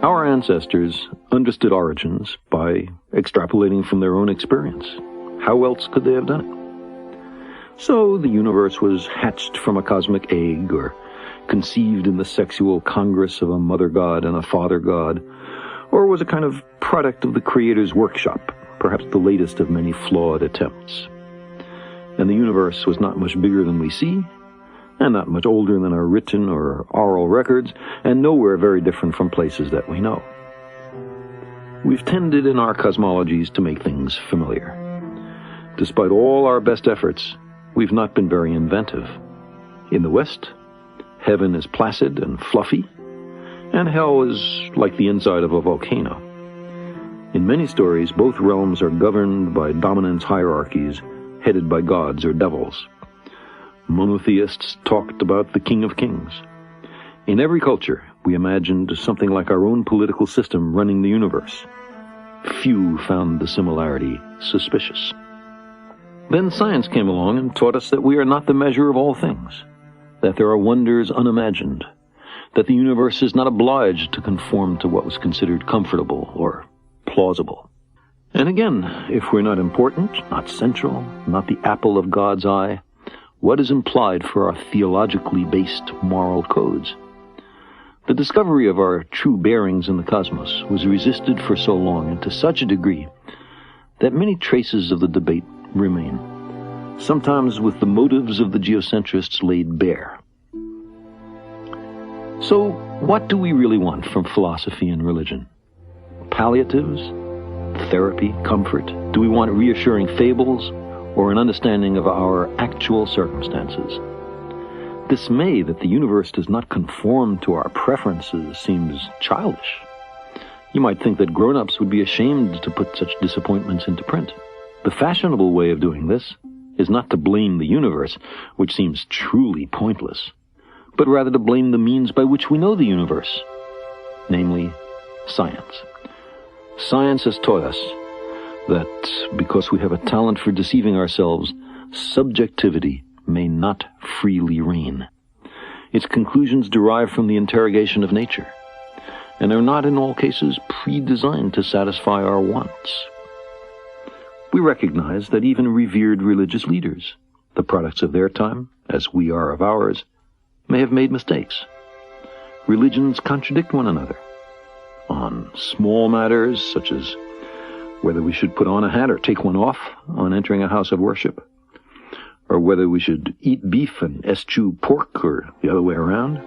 Our ancestors understood origins by extrapolating from their own experience. How else could they have done it? So the universe was hatched from a cosmic egg, or conceived in the sexual congress of a mother god and a father god, or was a kind of product of the Creator's workshop, perhaps the latest of many flawed attempts. And the universe was not much bigger than we see, and not much older than our written or oral records, and nowhere very different from places that we know. We've tended in our cosmologies to make things familiar. Despite all our best efforts, we've not been very inventive. In the West, heaven is placid and fluffy, and hell is like the inside of a volcano. In many stories, both realms are governed by dominance hierarchies, headed by gods or devils. Monotheists talked about the King of Kings. In every culture, we imagined something like our own political system running the universe. Few found the similarity suspicious. Then science came along and taught us that we are not the measure of all things, that there are wonders unimagined, that the universe is not obliged to conform to what was considered comfortable or plausible. And again, if we're not important, not central, not the apple of God's eye, what is implied for our theologically based moral codes? The discovery of our true bearings in the cosmos was resisted for so long and to such a degree that many traces of the debate remain, sometimes with the motives of the geocentrists laid bare. So, what do we really want from philosophy and religion? Palliatives? Therapy? Comfort? Do we want reassuring fables, or an understanding of our actual circumstances? Dismay that the universe does not conform to our preferences seems childish. You might think that grown-ups would be ashamed to put such disappointments into print. The fashionable way of doing this is not to blame the universe, which seems truly pointless, but rather to blame the means by which we know the universe, namely, science. Science has taught us that because we have a talent for deceiving ourselves, subjectivity may not freely reign. Its conclusions derive from the interrogation of nature, and are not in all cases pre-designed to satisfy our wants. We recognize that even revered religious leaders, the products of their time, as we are of ours, may have made mistakes. Religions contradict one another on small matters such as whether we should put on a hat or take one off on entering a house of worship, or whether we should eat beef and eschew pork or the other way around,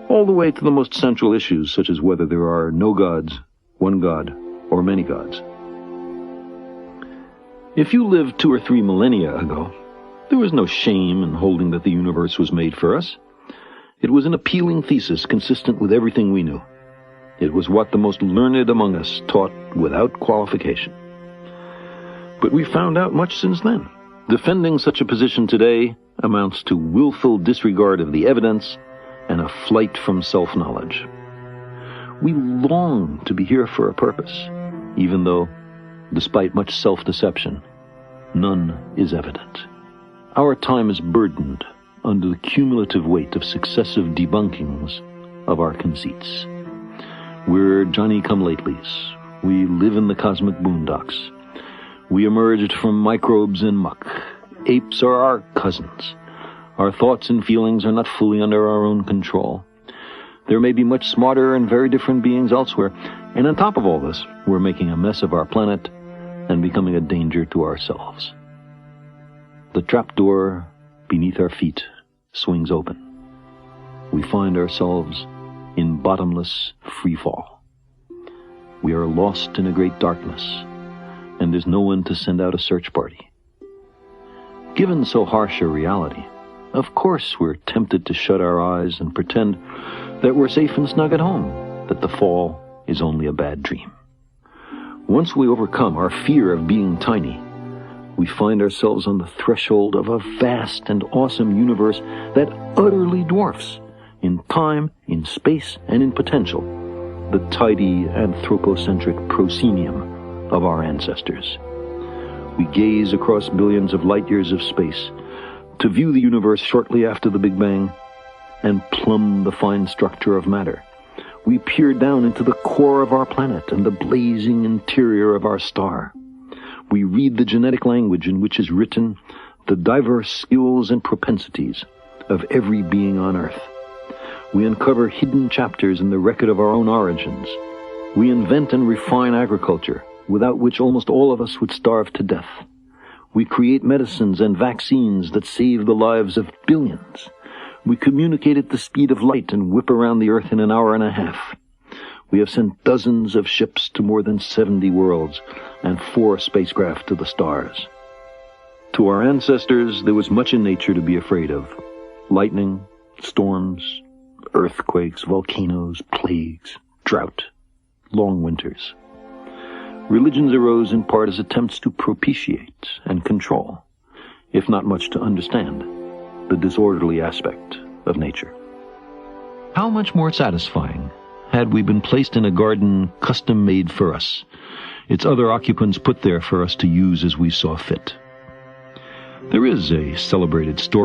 all the way to the most central issues such as whether there are no gods, one god, or many gods. If you lived 2 or 3 millennia ago, there was no shame in holding that the universe was made for us. It was an appealing thesis consistent with everything we knew. It was what the most learned among us taught without qualification. But we found out much since then. Defending such a position today amounts to willful disregard of the evidence and a flight from self-knowledge. We long to be here for a purpose, even though, despite much self-deception, none is evident. Our time is burdened under the cumulative weight of successive debunkings of our conceits. We're Johnny-come-latelys. We live in the cosmic boondocks. We emerged from microbes and muck. Apes are our cousins. Our thoughts and feelings are not fully under our own control. There may be much smarter and very different beings elsewhere, and on top of all this, we're making a mess of our planet and becoming a danger to ourselves. The trapdoor beneath our feet swings open. We find ourselves in bottomless free fall. We are lost in a great darkness, and there's no one to send out a search party. Given so harsh a reality, of course we're tempted to shut our eyes and pretend that we're safe and snug at home, that the fall is only a bad dream. Once we overcome our fear of being tiny, we find ourselves on the threshold of a vast and awesome universe that utterly dwarfs, in time, in space, and in potential, the tidy anthropocentric proscenium of our ancestors. We gaze across billions of light years of space, to view the universe shortly after the Big Bang and plumb the fine structure of matter. We peer down into the core of our planet and the blazing interior of our star. We read the genetic language in which is written the diverse skills and propensities of every being on Earth. We uncover hidden chapters in the record of our own origins. We invent and refine agriculture, without which almost all of us would starve to death. We create medicines and vaccines that save the lives of billions. We communicate at the speed of light and whip around the Earth in an hour and a half. We have sent dozens of ships to more than 70 worlds and 4 spacecraft to the stars. To our ancestors, there was much in nature to be afraid of. Lightning, storms, earthquakes, volcanoes, plagues, drought, long winters. Religions arose in part as attempts to propitiate and control, if not much to understand, the disorderly aspect of nature. How much more satisfying had we been placed in a garden custom-made for us, its other occupants put there for us to use as we saw fit. There is a celebrated story